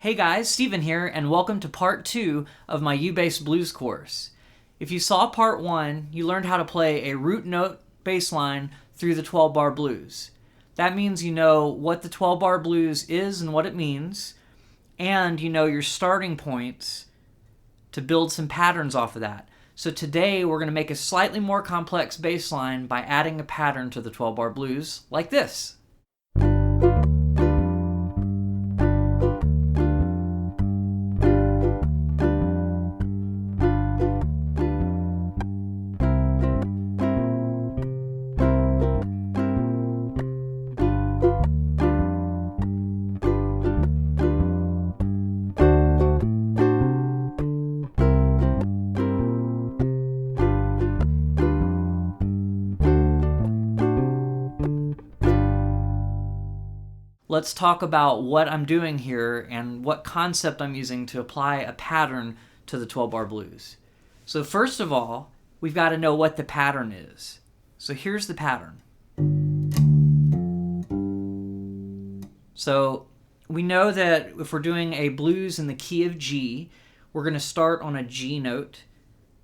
Hey guys, Steven here, and welcome to part 2 of my U-Bass Blues course. If you saw part 1, you learned how to play a root note bass line through the 12-bar blues. That means you know what the 12-bar blues is and what it means, and you know your starting points to build some patterns off of that. So today we're going to make a slightly more complex bass line by adding a pattern to the 12-bar blues like this. Let's talk about what I'm doing here and what concept I'm using to apply a pattern to the 12-bar blues. So first of all, we've got to know what the pattern is. So here's the pattern. So we know that if we're doing a blues in the key of G, we're going to start on a G note,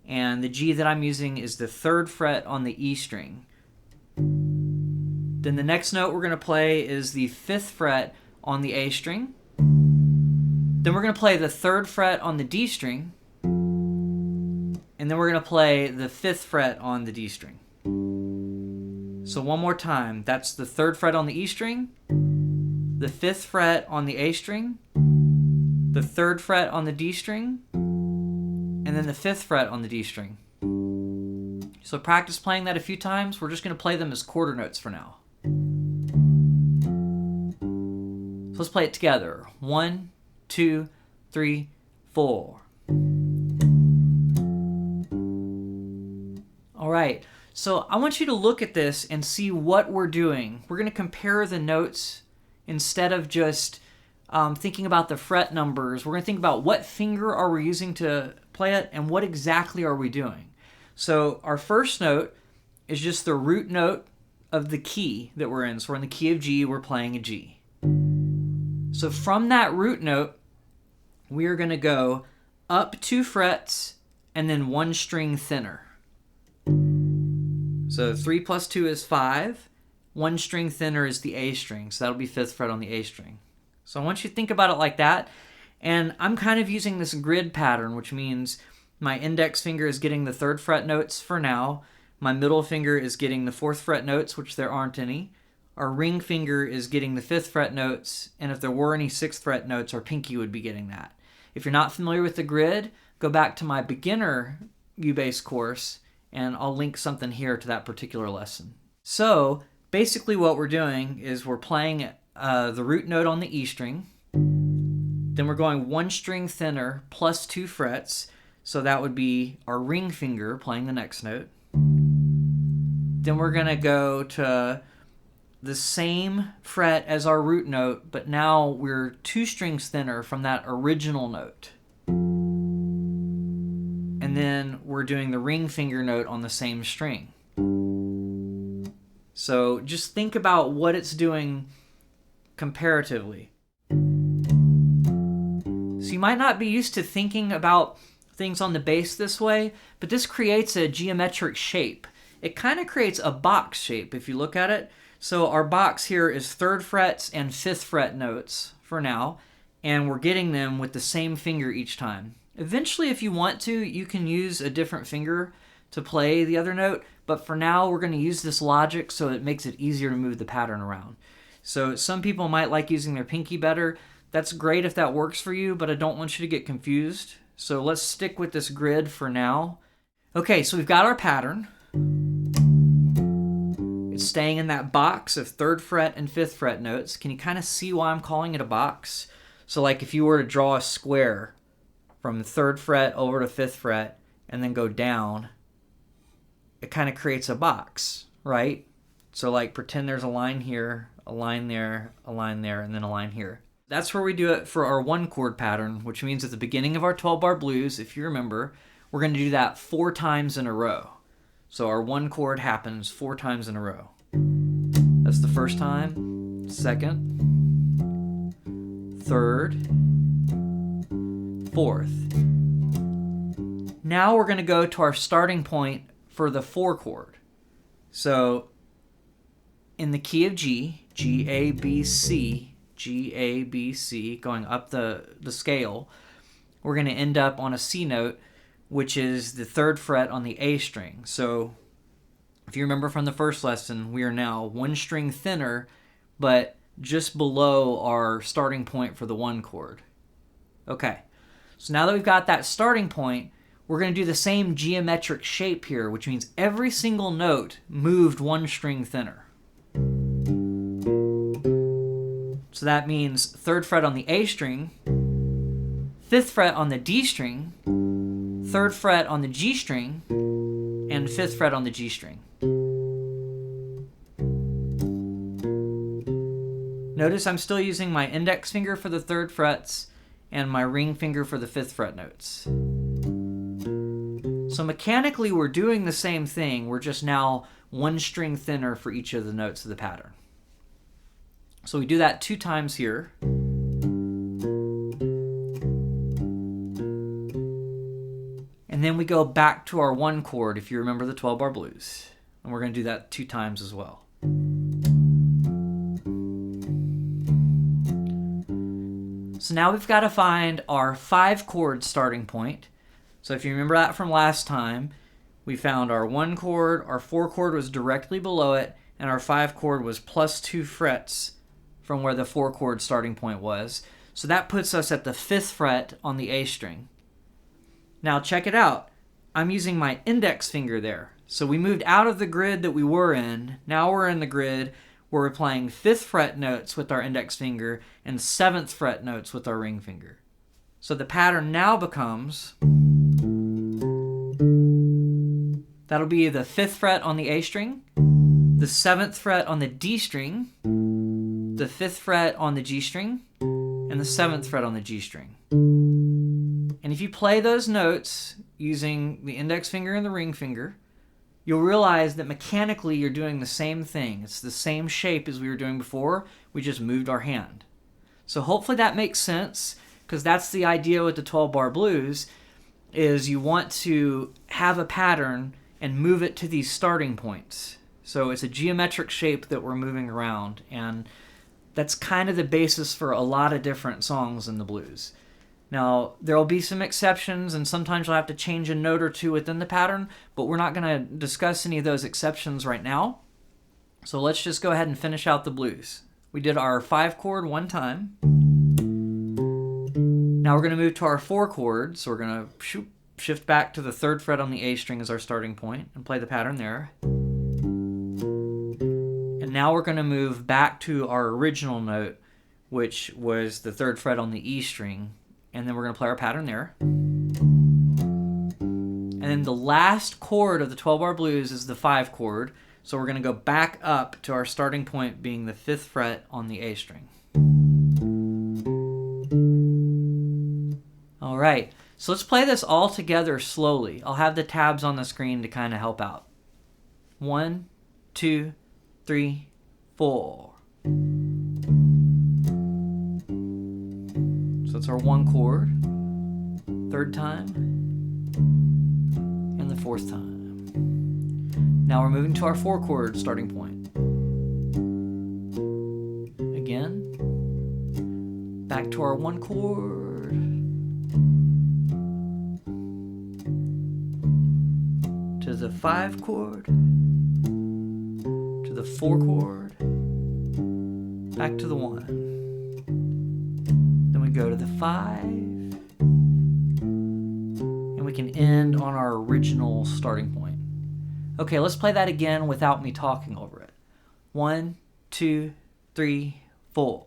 and the G that I'm using is the 3rd fret on the E string. Then the next note we're going to play is the 5th fret on the A string. Then we're going to play the 3rd fret on the D string. And then we're going to play the 5th fret on the D string. So one more time. That's the 3rd fret on the E string, the 5th fret on the A string, the 3rd fret on the D string, and then the 5th fret on the D string. So practice playing that a few times. We're just going to play them as quarter notes for now. So let's play it together. 1, 2, 3, 4. All right, so I want you to look at this and see what we're doing. We're going to compare the notes instead of just thinking about the fret numbers. We're going to think about what finger are we using to play it and what exactly are we doing. So our first note is just the root note of the key that we're in. So we're in the key of G, we're playing a G. So from that root note, we are going to go up 2 frets and then 1 string thinner. So 3 plus 2 is 5. 1 string thinner is the A string, so that'll be 5th fret on the A string. So I want you to think about it like that. And I'm kind of using this grid pattern, which means my index finger is getting the 3rd fret notes for now. My middle finger is getting the 4th fret notes, which there aren't any. Our ring finger is getting the 5th fret notes, and if there were any 6th fret notes, our pinky would be getting that. If you're not familiar with the grid, go back to my beginner U-Bass course, and I'll link something here to that particular lesson. So basically what we're doing is we're playing the root note on the E string, then we're going 1 string thinner plus 2 frets, so that would be our ring finger playing the next note. Then we're going to go to the same fret as our root note, but now we're 2 strings thinner from that original note. And then we're doing the ring finger note on the same string. So just think about what it's doing comparatively. So you might not be used to thinking about things on the bass this way, but this creates a geometric shape. It kind of creates a box shape if you look at it. So our box here is 3rd frets and 5th fret notes for now, and we're getting them with the same finger each time. Eventually, if you want to, you can use a different finger to play the other note, but for now we're going to use this logic so it makes it easier to move the pattern around. So some people might like using their pinky better. That's great if that works for you, but I don't want you to get confused. So let's stick with this grid for now. Okay, so we've got our pattern. It's staying in that box of 3rd fret and 5th fret notes. Can you kind of see why I'm calling it a box? So like if you were to draw a square from the 3rd fret over to 5th fret and then go down, it kind of creates a box, right? So like pretend there's a line here, a line there, and then a line here. That's where we do it for our 1 chord pattern, which means at the beginning of our 12-bar blues, if you remember, we're going to do that 4 times in a row. So our 1 chord happens 4 times in a row. That's the first time, second, third, fourth. Now we're going to go to our starting point for the 4 chord. So in the key of G, G, A, B, C, G, A, B, C, going up the scale, we're going to end up on a C note, which is the 3rd fret on the A string. So if you remember from the first lesson, we are now 1 string thinner, but just below our starting point for the 1 chord. Okay, so now that we've got that starting point, we're going to do the same geometric shape here, which means every single note moved 1 string thinner. So that means 3rd fret on the A string, 5th fret on the D string, 3rd fret on the G string, and 5th fret on the G string. Notice I'm still using my index finger for the 3rd frets and my ring finger for the 5th fret notes. So mechanically we're doing the same thing, we're just now 1 string thinner for each of the notes of the pattern. So we do that 2 times here. And then we go back to our 1 chord, if you remember the 12-bar blues. And we're going to do that 2 times as well. So now we've got to find our 5 chord starting point. So if you remember that from last time, we found our 1 chord, our 4 chord was directly below it, and our 5 chord was plus 2 frets from where the 4 chord starting point was. So that puts us at the 5th fret on the A string. Now check it out. I'm using my index finger there. So we moved out of the grid that we were in. Now we're in the grid where we're playing 5th fret notes with our index finger and 7th fret notes with our ring finger. So the pattern now becomes, that'll be the 5th fret on the A string, the 7th fret on the D string, the 5th fret on the G string, and the 7th fret on the G string. And if you play those notes using the index finger and the ring finger, you'll realize that mechanically you're doing the same thing. It's the same shape as we were doing before, we just moved our hand. So hopefully that makes sense, because that's the idea with the 12-bar blues, is you want to have a pattern and move it to these starting points. So it's a geometric shape that we're moving around, and that's kind of the basis for a lot of different songs in the blues. Now, there will be some exceptions, and sometimes you'll have to change a note or 2 within the pattern, but we're not going to discuss any of those exceptions right now. So let's just go ahead and finish out the blues. We did our 5 chord 1 time. Now we're going to move to our 4 chord, so we're going to shift back to the 3rd fret on the A string as our starting point and play the pattern there. And now we're going to move back to our original note, which was the 3rd fret on the E string. And then we're going to play our pattern there. And then the last chord of the 12-bar blues is the 5 chord. So we're going to go back up to our starting point being the 5th fret on the A string. All right, so let's play this all together slowly. I'll have the tabs on the screen to kind of help out. 1, 2, 3, 4. So it's our 1 chord, 3rd time, and the 4th time. Now we're moving to our 4 chord starting point. Again, back to our 1 chord, to the 5 chord, to the 4 chord, back to the 1. Go to the 5, and we can end on our original starting point. Okay, let's play that again without me talking over it. 1, 2, 3, 4.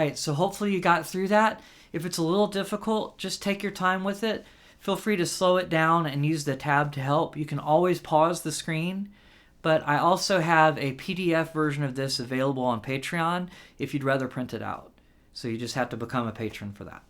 right, so hopefully you got through that. If it's a little difficult, just take your time with it. Feel free to slow it down and use the tab to help. You can always pause the screen, but I also have a PDF version of this available on Patreon if you'd rather print it out. So you just have to become a patron for that.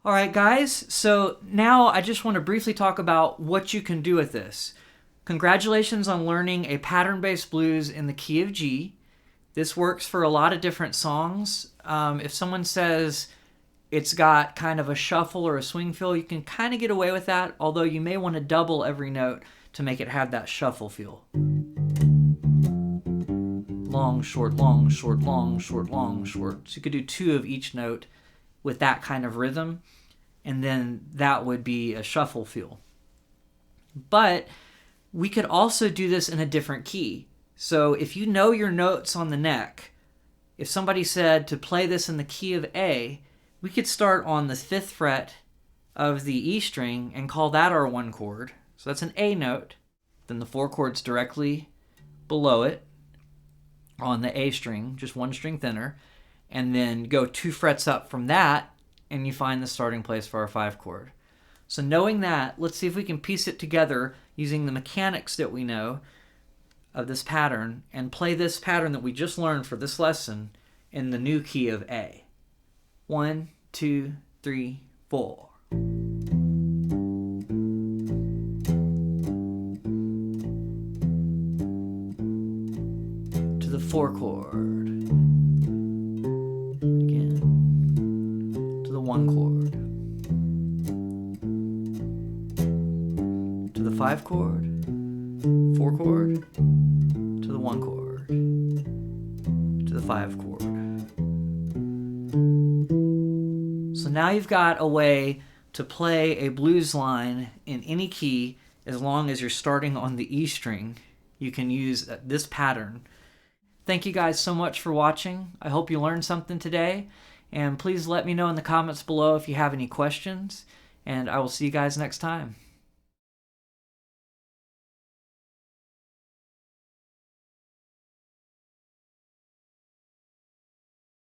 All right, guys, so now I just want to briefly talk about what you can do with this. Congratulations on learning a pattern-based blues in the key of G. This works for a lot of different songs. If someone says it's got kind of a shuffle or a swing feel, you can kind of get away with that, although you may want to double every note to make it have that shuffle feel. Long, short, long, short, long, short, long, short. So you could do 2 of each note with that kind of rhythm, and then that would be a shuffle feel. But we could also do this in a different key. So if you know your notes on the neck, if somebody said to play this in the key of A, we could start on the 5th fret of the E string and call that our 1 chord. So that's an A note. Then the 4 chords directly below it on the A string, just 1 string thinner, and then go 2 frets up from that, and you find the starting place for our 5 chord. So knowing that, let's see if we can piece it together using the mechanics that we know of this pattern and play this pattern that we just learned for this lesson in the new key of A. 1, 2, 3, 4. To the 4 chord. Again. To the 1 chord. To the 5 chord. 4 chord. To the 1 chord. To the 5 chord. So now you've got a way to play a blues line in any key as long as you're starting on the E string. You can use this pattern. Thank you guys so much for watching. I hope you learned something today, and please let me know in the comments below if you have any questions, and I will see you guys next time.